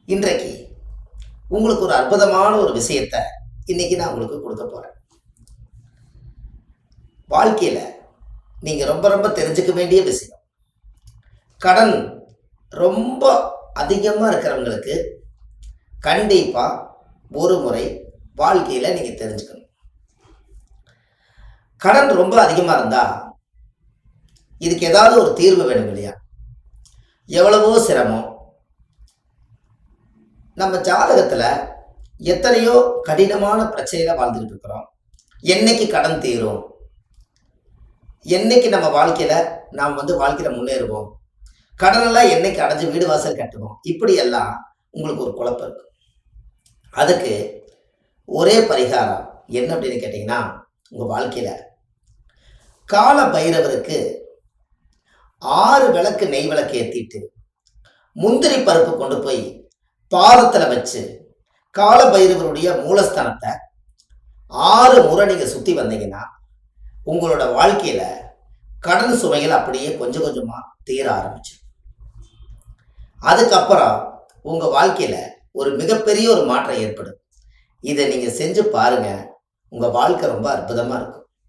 இன்றைக்கு உங்களுக்கு ஒரு அற்புதமான ஒரு விஷயத்தை இன்னைக்கு நான் உங்களுக்கு கொடுக்க போறேன். வாழ்க்கையில நீங்க ரொம்ப ரொம்ப தெரிஞ்சுக்க வேண்டிய விஷயம். கடன் ரொம்ப அதிகமா இருக்கிறவங்களுக்கு கண்டிப்பா ஒரு முறை வாழ்க்கையில நீங்க தெரிஞ்சுக்கணும். கடன் ரொம்ப அதிகமா இருந்தா இதுக்கு ஏதாவது ஒரு தீர்வு வேணும் இல்லையா? எவ்வளவோ சிரமம். நம்ம ஜாதகத்துல எத்தனையோ கடினமான பிரச்சனையில வாழ்ந்துட்டு இருக்கிறோம். என்னைக்கு கடன் தீரும், என்னைக்கு நம்ம வாழ்க்கையில நாம் வாழ்க்கையில முன்னேறுவோம், கடனெல்லாம் என்னைக்கு அடைஞ்சு வீடு வாசல் கட்டுவோம், இப்படி எல்லாம் உங்களுக்கு ஒரு குழப்பம் இருக்கு. அதுக்கு ஒரே பரிகாரம் என்ன அப்படின்னு கேட்டீங்கன்னா, உங்க வாழ்க்கையில கால பைரவருக்கு 6 விளக்கு நெய் விளக்கு ஏத்திட்டு முந்திரி பருப்பு கொண்டு போய் பாதத்துல வச்சு கால பைரவருடைய மூலஸ்தானத்தை 6 முறை நீங்க சுத்தி வந்தீங்கன்னா உங்களோட வாழ்க்கையில கடன் சுமைகள் அப்படியே கொஞ்சம் கொஞ்சமா தீர ஆரம்பிச்சிடும். அதுக்கப்புறம் உங்க வாழ்க்கையில ஒரு மிகப்பெரிய ஒரு மாற்றம் ஏற்படும். இதை நீங்க செஞ்சு பாருங்க. உங்க வாழ்க்கை ரொம்ப அற்புதமா இருக்கும்.